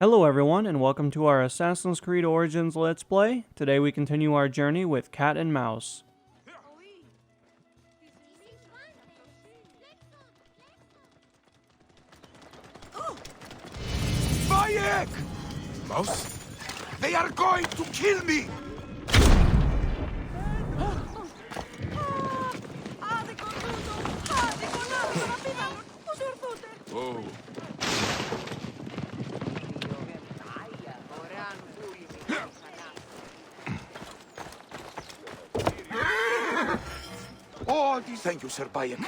Hello everyone, and welcome to our Assassin's Creed Origins Let's Play. Today we continue our journey with Cat and Mouse. Bayek! Mouse? They are going to kill me! Oh. Oh, thank you, Sir Bayek.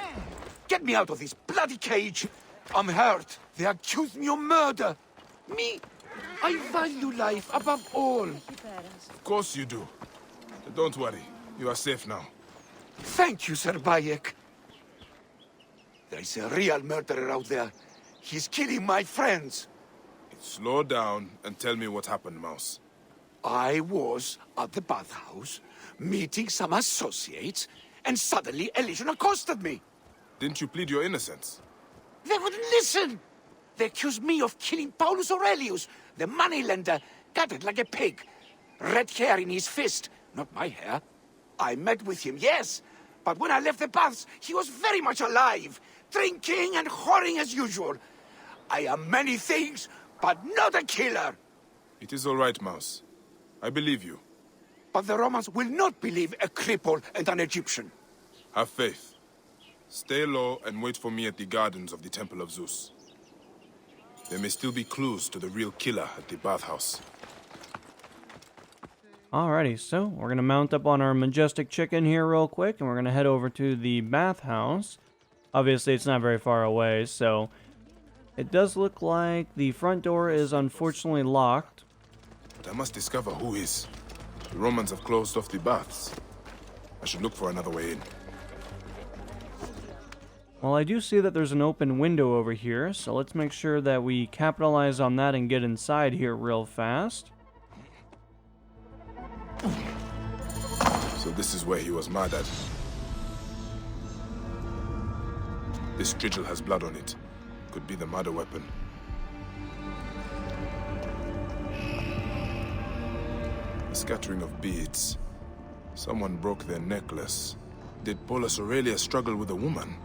Get me out of this bloody cage. I'm hurt. They accuse me of murder. Me? I value life above all. Of course you do. But don't worry. You are safe now. Thank you, Sir Bayek. There's a real murderer out there. He's killing my friends. Slow down and tell me what happened, Mouse. I was at the bathhouse, meeting some associates, and suddenly a legion accosted me. Didn't you plead your innocence? They wouldn't listen. They accused me of killing Paulus Aurelius, the moneylender, gutted like a pig. Red hair in his fist, not my hair. I met with him, yes, but when I left the baths, he was very much alive, drinking and whoring as usual. I am many things, but not a killer. It is all right, Mouse. I believe you. But the Romans will not believe a cripple and an Egyptian. Have faith. Stay low and wait for me at the gardens of the Temple of Zeus. There may still be clues to the real killer at the bathhouse. Alrighty, so we're going to mount up on our majestic chicken here real quick, and we're going to head over to the bathhouse. Obviously, it's not very far away, so it does look like the front door is unfortunately locked. But I must discover who is. The Romans have closed off the baths. I should look for another way in. Well, I do see that there's an open window over here, so let's make sure that we capitalize on that and get inside here real fast. So this is where he was murdered. This strigil has blood on it. Could be the murder weapon. A scattering of beads. Someone broke their necklace. Did Paulus Aurelius struggle with a woman?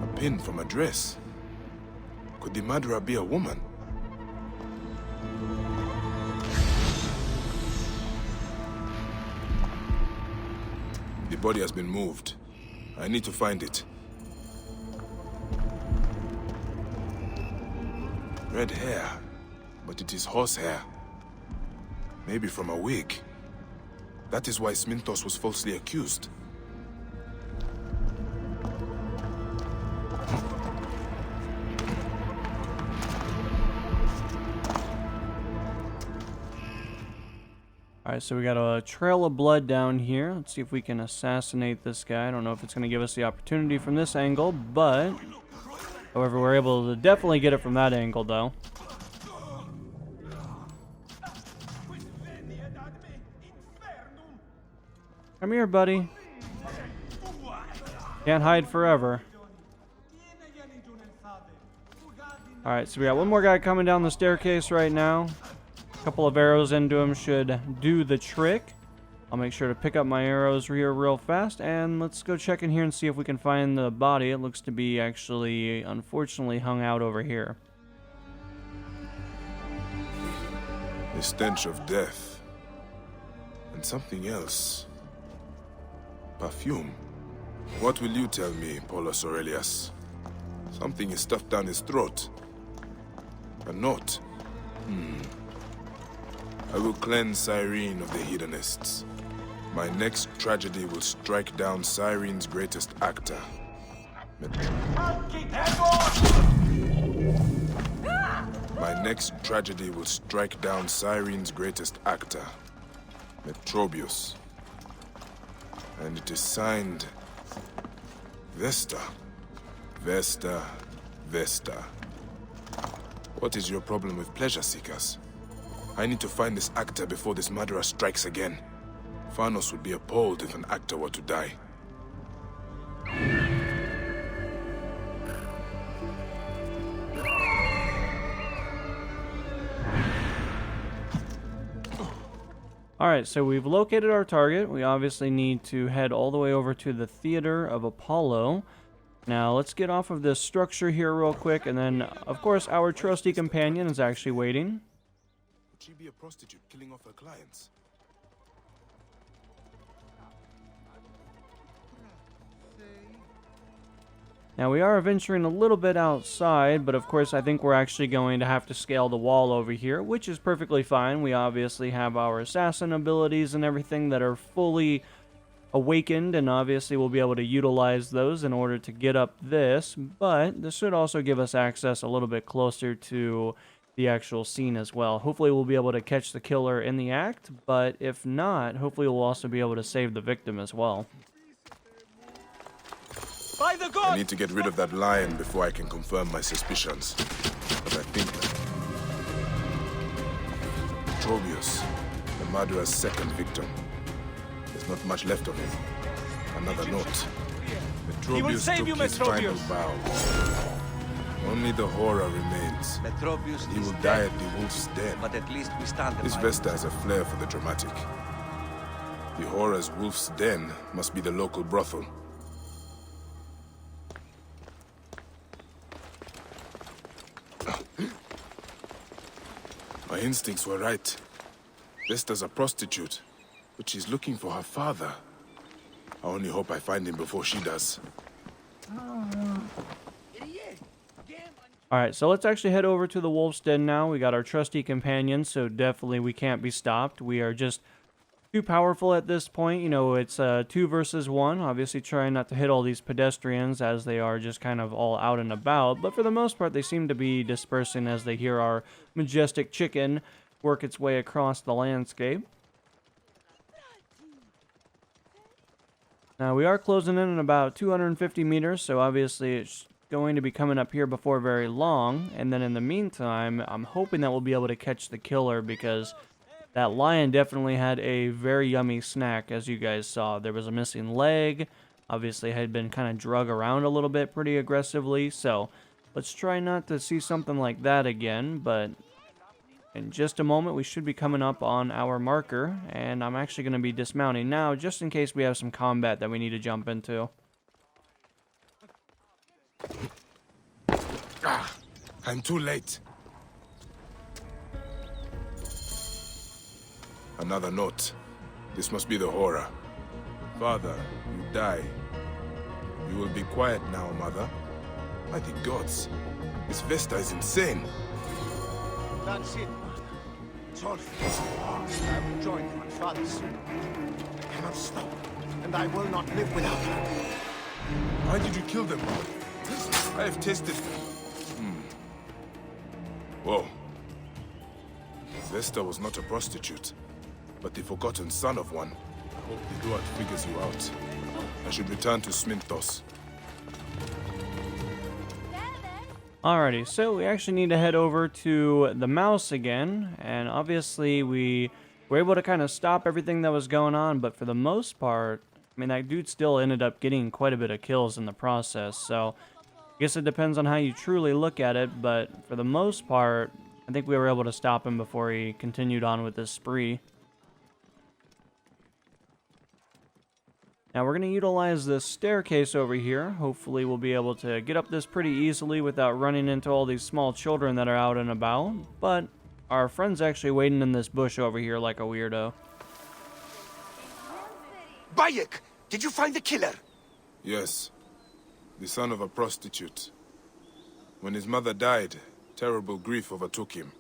A pin from a dress. Could the murderer be a woman? The body has been moved. I need to find it. Red hair, but it is horsehair. Maybe from a wig. That is why Sminthos was falsely accused. Alright, so we got a trail of blood down here. Let's see if we can assassinate this guy. I don't know if it's going to give us the opportunity from this angle, but however, we're able to definitely get it from that angle, though. Come here, buddy. Can't hide forever. Alright, so we got one more guy coming down the staircase right now. A couple of arrows into him should do the trick. I'll make sure to pick up my arrows here real fast, and let's go check in here and see if we can find the body. It looks to be actually, unfortunately, hung out over here. The stench of death. And something else. Perfume. What will you tell me, Paulus Aurelius? Something is stuffed down his throat. A note. I will cleanse Cyrene of the hedonists. My next tragedy will strike down Cyrene's greatest actor. My next tragedy will strike down Cyrene's greatest actor, Metrobius. And it is signed Vesta. Vesta. Vesta. What is your problem with pleasure seekers? I need to find this actor before this murderer strikes again. Phanos would be appalled if an actor were to die. Alright, so we've located our target. We obviously need to head all the way over to the Theater of Apollo. Now, let's get off of this structure here real quick, and then, of course, our trusty companion is actually waiting. Would she be a prostitute killing off her clients? Now, we are venturing a little bit outside, but of course I think we're actually going to have to scale the wall over here, which is perfectly fine. We obviously have our assassin abilities and everything that are fully awakened, and obviously we'll be able to utilize those in order to get up this, but this should also give us access a little bit closer to the actual scene as well. Hopefully we'll be able to catch the killer in the act, but if not, hopefully we'll also be able to save the victim as well. By the gods! I need to get rid of that lion before I can confirm my suspicions. But I think Petrobius, the murderer's second victim. There's not much left of him. Another note. Petrobius took his final bow. Only the horror remains. He will die at the wolf's den. But at least we stand This Vesta has a flair for the dramatic. The horror's wolf's den must be the local brothel. My instincts were right. Vesta's a prostitute, but she's looking for her father. I only hope I find him before she does. Alright, so let's actually head over to the Wolf's Den now. We got our trusty companion, so definitely we can't be stopped. We are just too powerful at this point. You know, it's 2 versus 1. Obviously trying not to hit all these pedestrians as they are just kind of all out and about. But for the most part, they seem to be dispersing as they hear our majestic chicken work its way across the landscape. Now, we are closing in about 250 meters, so obviously it's going to be coming up here before very long. And then in the meantime, I'm hoping that we'll be able to catch the killer, because that lion definitely had a very yummy snack, as you guys saw. There was a missing leg. Obviously had been kind of drug around a little bit pretty aggressively. So let's try not to see something like that again. But in just a moment, we should be coming up on our marker. And I'm actually going to be dismounting now, just in case we have some combat that we need to jump into. I'm too late. Another note. This must be the horror. Father, you die. You will be quiet now, mother. By the gods, this Vesta is insane. That's it, Father. It's all finished. I will join my father soon. I cannot stop, and I will not live without her. Why did you kill them all? I have tasted... Whoa. Vesta was not a prostitute, but the forgotten son of one. I hope the Duat figures you out. I should return to Sminthos. Alrighty, so we actually need to head over to the mouse again, and obviously we were able to kind of stop everything that was going on, but for the most part, I mean, that dude still ended up getting quite a bit of kills in the process, so I guess it depends on how you truly look at it, but for the most part, I think we were able to stop him before he continued on with this spree. Now we're going to utilize this staircase over here. Hopefully we'll be able to get up this pretty easily without running into all these small children that are out and about. But our friend's actually waiting in this bush over here like a weirdo. Bayek, did you find the killer? Yes. The son of a prostitute. When his mother died, terrible grief overtook him.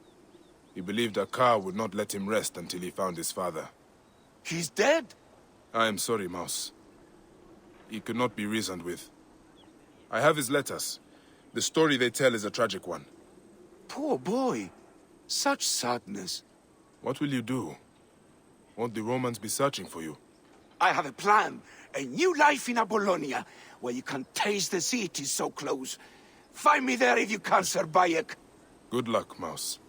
He believed Akar would not let him rest until he found his father. He's dead? I am sorry, Mouse. He could not be reasoned with. I have his letters. The story they tell is a tragic one. Poor boy. Such sadness. What will you do? Won't the Romans be searching for you? I have a plan. A new life in Apollonia, where you can taste the sea. It is so close. Find me there if you can, Sir Bayek. Good luck, Mouse.